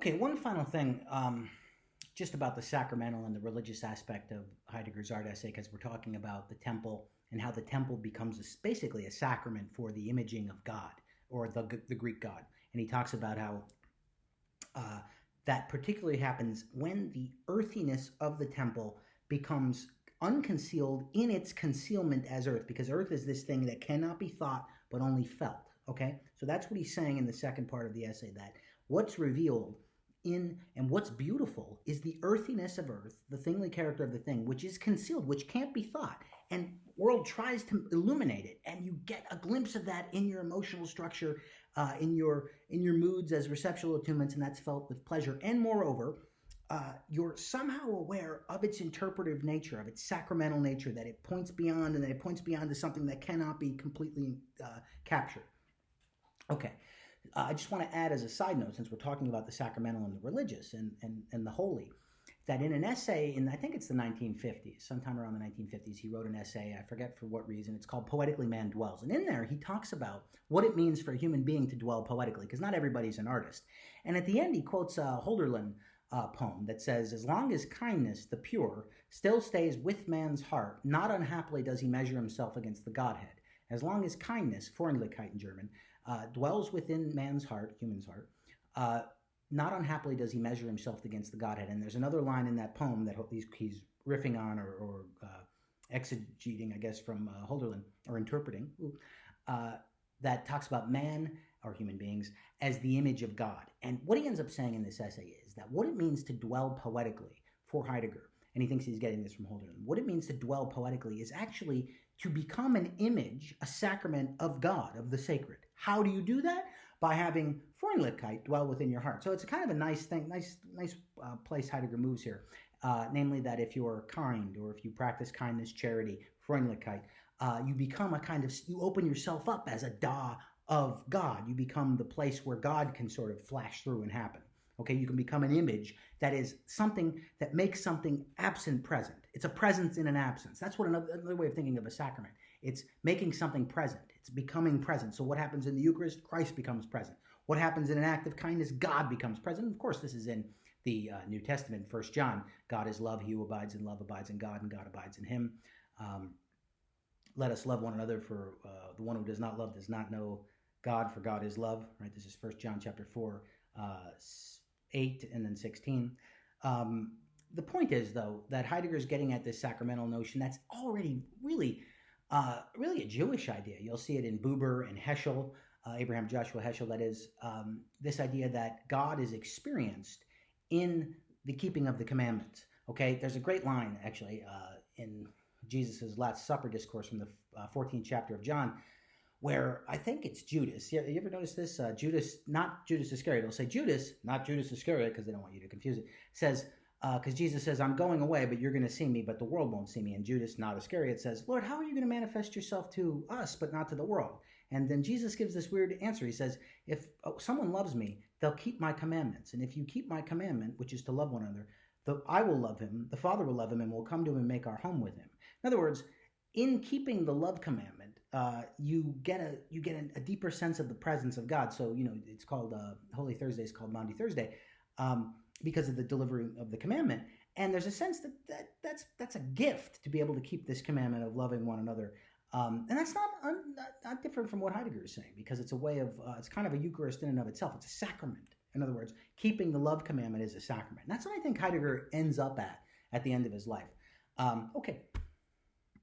Okay, one final thing, just about the sacramental and the religious aspect of Heidegger's art essay, because we're talking about the temple and how the temple becomes basically a sacrament for the imaging of God or the Greek God. And he talks about how uh, that particularly happens when the earthiness of the temple becomes unconcealed in its concealment as earth, because earth is this thing that cannot be thought but only felt. Okay, so that's what he's saying in the second part of the essay, that what's revealed in and what's beautiful is the earthiness of earth, the thingly character of the thing, which is concealed, which can't be thought. And world tries to illuminate it, and you get a glimpse of that in your emotional structure, in your moods as receptual attunements, and that's felt with pleasure. And moreover, you're somehow aware of its interpretive nature, of its sacramental nature, that it points beyond, and that it points beyond to something that cannot be completely captured. Okay, I just want to add as a side note, since we're talking about the sacramental and the religious and the holy, that in an essay in, I think it's the 1950s, sometime around the 1950s, he wrote an essay, I forget for what reason, it's called Poetically Man Dwells. And in there, he talks about what it means for a human being to dwell poetically, because not everybody's an artist. And at the end, he quotes a Hölderlin poem that says, "As long as kindness, the pure, still stays with man's heart, not unhappily does he measure himself against the Godhead. As long as kindness, Freundlichkeit in German, dwells within man's heart, human's heart, not unhappily does he measure himself against the Godhead." And there's another line in that poem that he's riffing on or exegeting, I guess, from Hölderlin, or interpreting, that talks about man, or human beings, as the image of God. And what he ends up saying in this essay is that what it means to dwell poetically for Heidegger, and he thinks he's getting this from Hölderlin, what it means to dwell poetically is actually to become an image, a sacrament of God, of the sacred. How do you do that? By having Freundlichkeit dwell within your heart. So it's kind of a nice thing, nice place Heidegger moves here. Namely that if you're kind, or if you practice kindness, charity, Freundlichkeit, you become you open yourself up as a da of God. You become the place where God can sort of flash through and happen. Okay, you can become an image that is something that makes something absent present. It's a presence in an absence. That's what another way of thinking of a sacrament. It's making something present. It's becoming present. So what happens in the Eucharist? Christ becomes present. What happens in an act of kindness? God becomes present. And of course, this is in the New Testament, 1 John. God is love. He who abides in love abides in God, and God abides in him. Let us love one another, for the one who does not love does not know God, for God is love. Right? This is 1 John chapter 4, 8 and then 16. The point is, though, that Heidegger is getting at this sacramental notion that's already really a Jewish idea. You'll see it in Buber and Heschel, Abraham Joshua Heschel, that is, this idea that God is experienced in the keeping of the commandments. Okay, there's a great line, actually, in Jesus' Last Supper discourse from the 14th chapter of John, where I think it's Judas. You ever notice this? Judas, not Judas Iscariot. It'll say Judas, not Judas Iscariot, because they don't want you to confuse it. Says, because Jesus says, "I'm going away, but you're going to see me, but the world won't see me." And Judas, not Iscariot, says, "Lord, how are you going to manifest yourself to us, but not to the world?" And then Jesus gives this weird answer. He says, "If someone loves me, they'll keep my commandments. And if you keep my commandment, which is to love one another, I will love him, the Father will love him, and we'll come to him and make our home with him." In other words, in keeping the love commandment, you get a deeper sense of the presence of God. So, it's called Holy Thursday is called Maundy Thursday, because of the delivery of the commandment. And there's a sense that's a gift to be able to keep this commandment of loving one another. And that's not different from what Heidegger is saying, because it's a way of, it's kind of a Eucharist in and of itself. It's a sacrament. In other words, keeping the love commandment is a sacrament. And that's what I think Heidegger ends up at the end of his life. Okay.